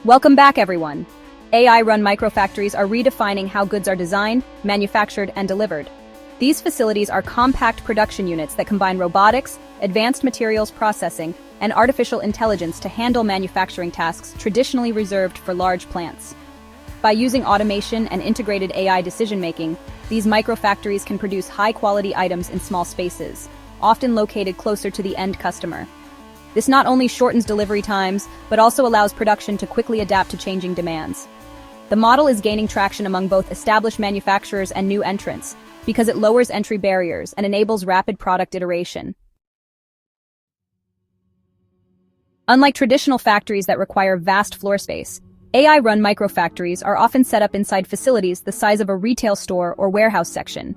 Welcome back, everyone. AI-run microfactories are redefining how goods are designed, manufactured, and delivered. These facilities are compact production units that combine robotics, advanced materials processing, and artificial intelligence to handle manufacturing tasks traditionally reserved for large plants. By using automation and integrated AI decision-making, these microfactories can produce high-quality items in small spaces, often located closer to the end customer. This not only shortens delivery times, but also allows production to quickly adapt to changing demands. The model is gaining traction among both established manufacturers and new entrants, because it lowers entry barriers and enables rapid product iteration. Unlike traditional factories that require vast floor space, AI-run microfactories are often set up inside facilities the size of a retail store or warehouse section.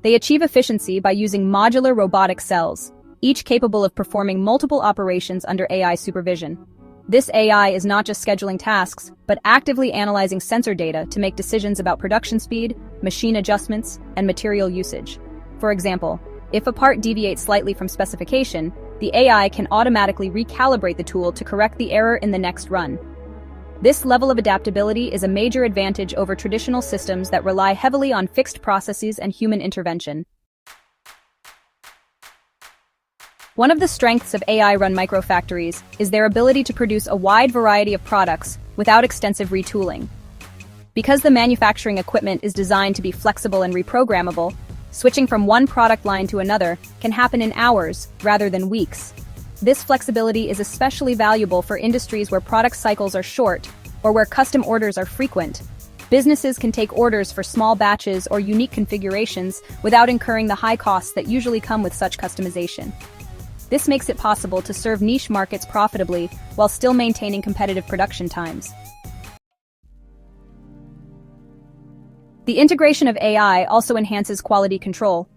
They achieve efficiency by using modular robotic cells, each capable of performing multiple operations under AI supervision. This AI is not just scheduling tasks, but actively analyzing sensor data to make decisions about production speed, machine adjustments, and material usage. For example, if a part deviates slightly from specification, the AI can automatically recalibrate the tool to correct the error in the next run. This level of adaptability is a major advantage over traditional systems that rely heavily on fixed processes and human intervention. One of the strengths of AI-run microfactories is their ability to produce a wide variety of products without extensive retooling. Because the manufacturing equipment is designed to be flexible and reprogrammable, switching from one product line to another can happen in hours rather than weeks. This flexibility is especially valuable for industries where product cycles are short or where custom orders are frequent. Businesses can take orders for small batches or unique configurations without incurring the high costs that usually come with such customization. This makes it possible to serve niche markets profitably while still maintaining competitive production times. The integration of AI also enhances quality control.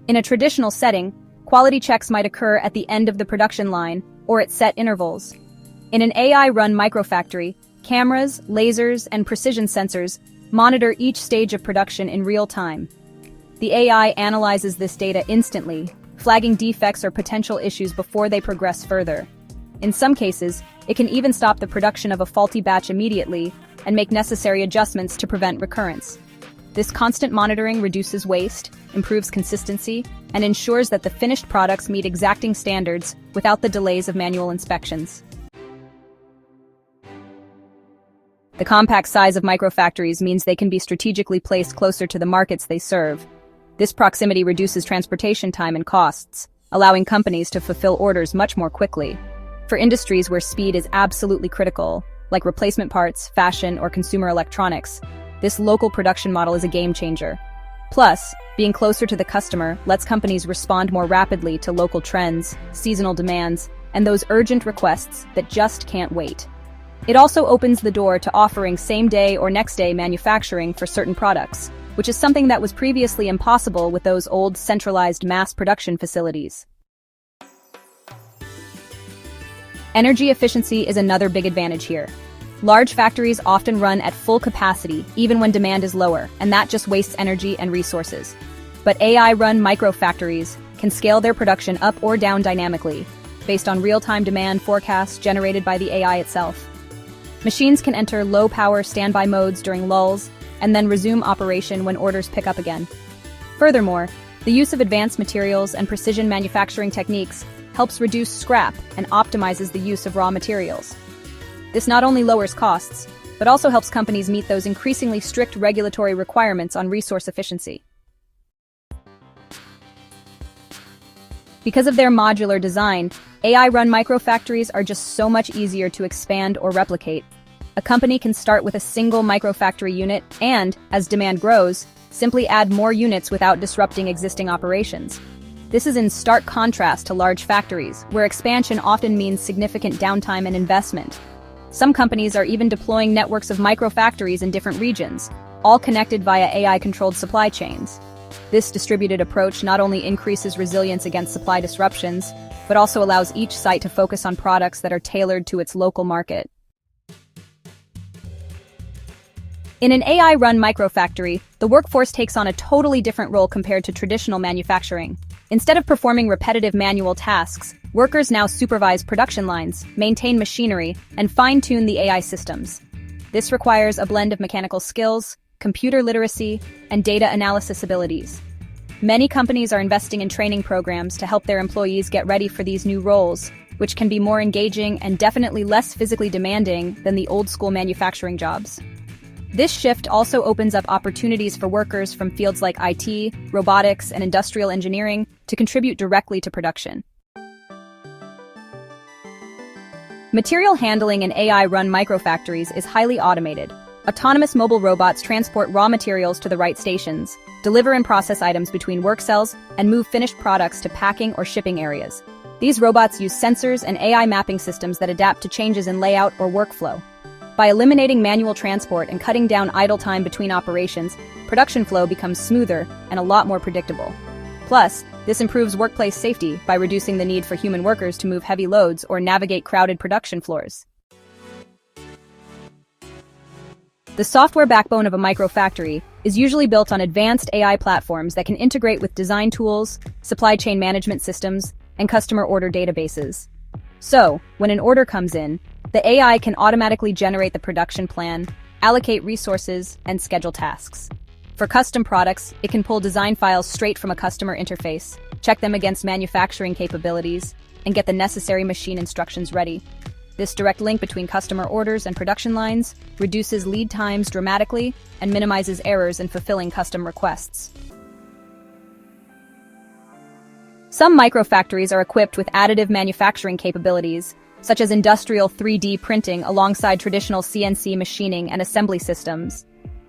In a traditional setting, quality checks might occur at the end of the production line or at set intervals. In an AI-run microfactory, cameras, lasers, and precision sensors monitor each stage of production in real time. The AI analyzes this data instantly, flagging defects or potential issues before they progress further. In some cases, it can even stop the production of a faulty batch immediately and make necessary adjustments to prevent recurrence. This constant monitoring reduces waste, improves consistency, and ensures that the finished products meet exacting standards without the delays of manual inspections. The compact size of microfactories means they can be strategically placed closer to the markets they serve. This proximity reduces transportation time and costs, allowing companies to fulfill orders much more quickly. For industries where speed is absolutely critical, like replacement parts, fashion, or consumer electronics, this local production model is a game changer. Plus, being closer to the customer lets companies respond more rapidly to local trends, seasonal demands, and those urgent requests that just can't wait. It also opens the door to offering same-day or next-day manufacturing for certain products, which is something that was previously impossible with those old centralized mass production facilities. Energy efficiency is another big advantage here. Large factories often run at full capacity even when demand is lower, and that just wastes energy and resources. But AI-run microfactories can scale their production up or down dynamically, based on real-time demand forecasts generated by the AI itself. Machines can enter low-power standby modes during lulls, and then resume operation when orders pick up again. Furthermore, the use of advanced materials and precision manufacturing techniques helps reduce scrap and optimizes the use of raw materials. This not only lowers costs, but also helps companies meet those increasingly strict regulatory requirements on resource efficiency. Because of their modular design, AI-run microfactories are just so much easier to expand or replicate. A company can start with a single microfactory unit and, as demand grows, simply add more units without disrupting existing operations. This is in stark contrast to large factories, where expansion often means significant downtime and investment. Some companies are even deploying networks of microfactories in different regions, all connected via AI-controlled supply chains. This distributed approach not only increases resilience against supply disruptions, but also allows each site to focus on products that are tailored to its local market. In an AI-run microfactory, the workforce takes on a totally different role compared to traditional manufacturing. Instead of performing repetitive manual tasks, workers now supervise production lines, maintain machinery, and fine-tune the AI systems. This requires a blend of mechanical skills, computer literacy, and data analysis abilities. Many companies are investing in training programs to help their employees get ready for these new roles, which can be more engaging and definitely less physically demanding than the old-school manufacturing jobs. This shift also opens up opportunities for workers from fields like IT, robotics, and industrial engineering to contribute directly to production. Material handling in AI-run microfactories is highly automated. Autonomous mobile robots transport raw materials to the right stations, deliver and process items between work cells, and move finished products to packing or shipping areas. These robots use sensors and AI mapping systems that adapt to changes in layout or workflow. By eliminating manual transport and cutting down idle time between operations, production flow becomes smoother and a lot more predictable. Plus, this improves workplace safety by reducing the need for human workers to move heavy loads or navigate crowded production floors. The software backbone of a microfactory is usually built on advanced AI platforms that can integrate with design tools, supply chain management systems, and customer order databases. So, when an order comes in, the AI can automatically generate the production plan, allocate resources, and schedule tasks. For custom products, it can pull design files straight from a customer interface, check them against manufacturing capabilities, and get the necessary machine instructions ready. This direct link between customer orders and production lines reduces lead times dramatically and minimizes errors in fulfilling custom requests. Some microfactories are equipped with additive manufacturing capabilities, such as industrial 3D printing alongside traditional CNC machining and assembly systems.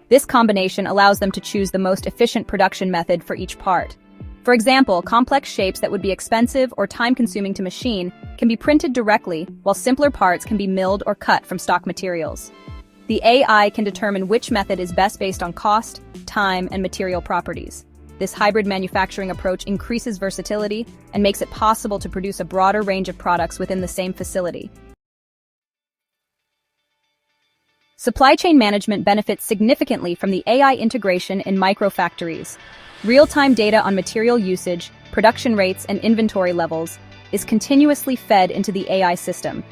This combination allows them to choose the most efficient production method for each part. For example, complex shapes that would be expensive or time-consuming to machine can be printed directly, while simpler parts can be milled or cut from stock materials. The AI can determine which method is best based on cost, time, and material properties. This hybrid manufacturing approach increases versatility and makes it possible to produce a broader range of products within the same facility. Supply chain management benefits significantly from the AI integration in microfactories. Real-time data on material usage, production rates, and inventory levels is continuously fed into the AI system.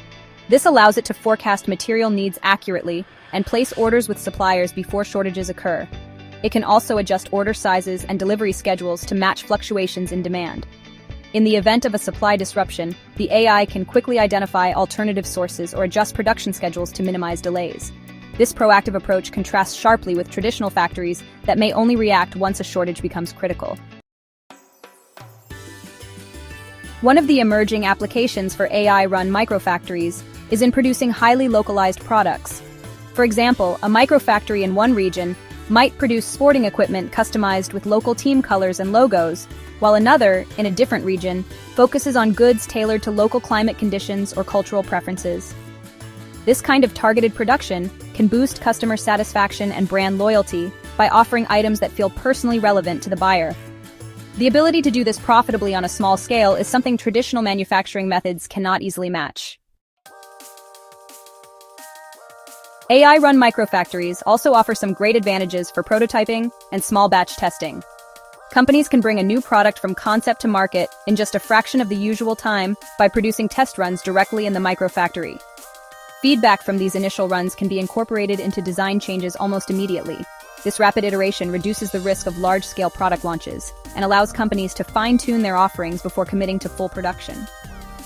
This allows it to forecast material needs accurately and place orders with suppliers before shortages occur. It can also adjust order sizes and delivery schedules to match fluctuations in demand. In the event of a supply disruption, the AI can quickly identify alternative sources or adjust production schedules to minimize delays. This proactive approach contrasts sharply with traditional factories that may only react once a shortage becomes critical. One of the emerging applications for AI-run microfactories is in producing highly localized products. For example, a microfactory in one region might produce sporting equipment customized with local team colors and logos, while another, in a different region, focuses on goods tailored to local climate conditions or cultural preferences. This kind of targeted production can boost customer satisfaction and brand loyalty by offering items that feel personally relevant to the buyer. The ability to do this profitably on a small scale is something traditional manufacturing methods cannot easily match. AI-run microfactories also offer some great advantages for prototyping and small batch testing. Companies can bring a new product from concept to market in just a fraction of the usual time by producing test runs directly in the microfactory. Feedback from these initial runs can be incorporated into design changes almost immediately. This rapid iteration reduces the risk of large-scale product launches and allows companies to fine-tune their offerings before committing to full production.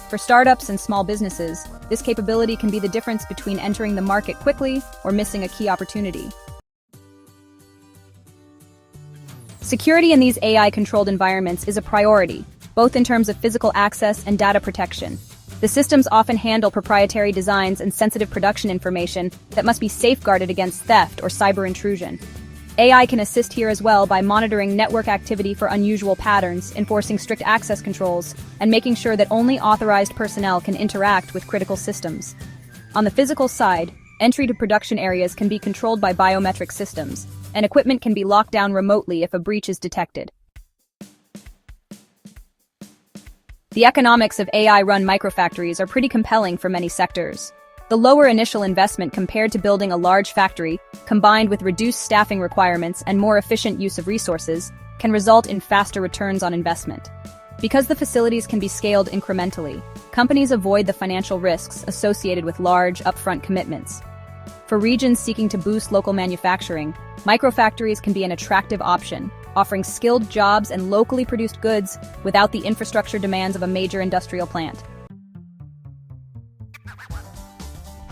For startups and small businesses, this capability can be the difference between entering the market quickly or missing a key opportunity. Security in these AI-controlled environments is a priority, both in terms of physical access and data protection. The systems often handle proprietary designs and sensitive production information that must be safeguarded against theft or cyber intrusion. AI can assist here as well by monitoring network activity for unusual patterns, enforcing strict access controls, and making sure that only authorized personnel can interact with critical systems. On the physical side, entry to production areas can be controlled by biometric systems, and equipment can be locked down remotely if a breach is detected. The economics of AI-run microfactories are pretty compelling for many sectors. The lower initial investment compared to building a large factory, combined with reduced staffing requirements and more efficient use of resources, can result in faster returns on investment. Because the facilities can be scaled incrementally, companies avoid the financial risks associated with large, upfront commitments. For regions seeking to boost local manufacturing, microfactories can be an attractive option, offering skilled jobs and locally produced goods without the infrastructure demands of a major industrial plant.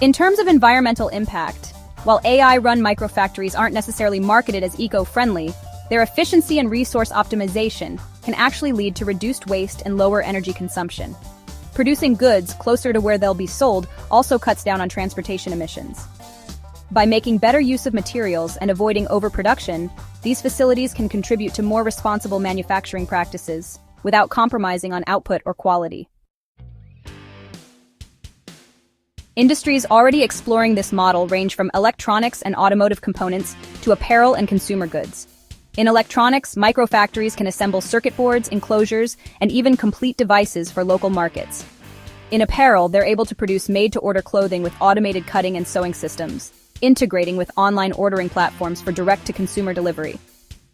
In terms of environmental impact, while AI-run microfactories aren't necessarily marketed as eco-friendly, their efficiency and resource optimization can actually lead to reduced waste and lower energy consumption. Producing goods closer to where they'll be sold also cuts down on transportation emissions. By making better use of materials and avoiding overproduction, these facilities can contribute to more responsible manufacturing practices without compromising on output or quality. Industries already exploring this model range from electronics and automotive components to apparel and consumer goods. In electronics, microfactories can assemble circuit boards, enclosures, and even complete devices for local markets. In apparel, they're able to produce made-to-order clothing with automated cutting and sewing systems, integrating with online ordering platforms for direct-to-consumer delivery.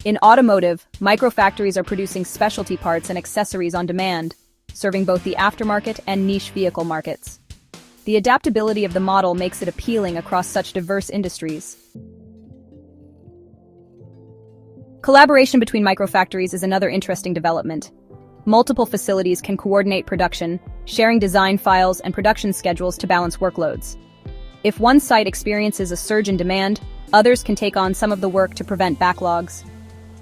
In automotive, microfactories are producing specialty parts and accessories on demand, serving both the aftermarket and niche vehicle markets. The adaptability of the model makes it appealing across such diverse industries. Collaboration between microfactories is another interesting development. Multiple facilities can coordinate production, sharing design files and production schedules to balance workloads. If one site experiences a surge in demand, others can take on some of the work to prevent backlogs.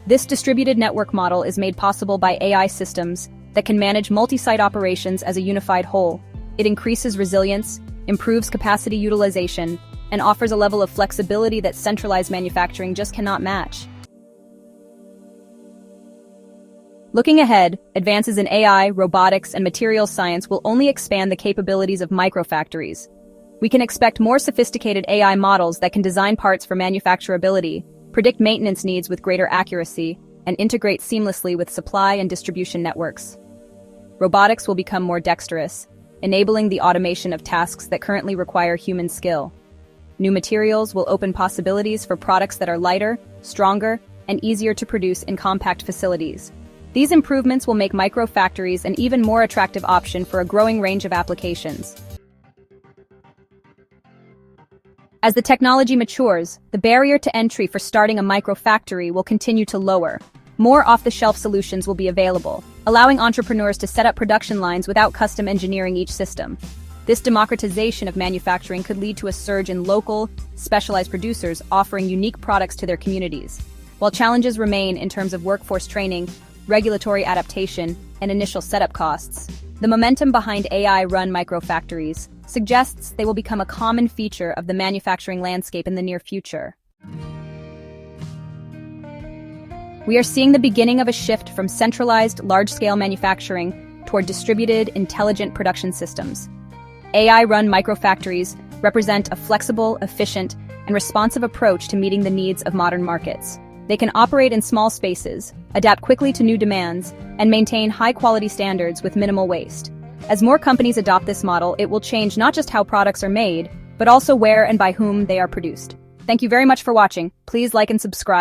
This distributed network model is made possible by AI systems that can manage multi-site operations as a unified whole. It increases resilience, improves capacity utilization, and offers a level of flexibility that centralized manufacturing just cannot match. Looking ahead, advances in AI, robotics, and materials science will only expand the capabilities of microfactories. We can expect more sophisticated AI models that can design parts for manufacturability, predict maintenance needs with greater accuracy, and integrate seamlessly with supply and distribution networks. Robotics will become more dexterous, enabling the automation of tasks that currently require human skill. New materials will open possibilities for products that are lighter, stronger, and easier to produce in compact facilities. These improvements will make microfactories an even more attractive option for a growing range of applications. As the technology matures, the barrier to entry for starting a microfactory will continue to lower. More off-the-shelf solutions will be available, allowing entrepreneurs to set up production lines without custom engineering each system. This democratization of manufacturing could lead to a surge in local, specialized producers offering unique products to their communities. While challenges remain in terms of workforce training, regulatory adaptation, and initial setup costs, the momentum behind AI-run microfactories suggests they will become a common feature of the manufacturing landscape in the near future. We are seeing the beginning of a shift from centralized, large-scale manufacturing toward distributed, intelligent production systems. AI-run microfactories represent a flexible, efficient, and responsive approach to meeting the needs of modern markets. They can operate in small spaces, adapt quickly to new demands, and maintain high-quality standards with minimal waste. As more companies adopt this model, it will change not just how products are made, but also where and by whom they are produced. Thank you very much for watching. Please like and subscribe.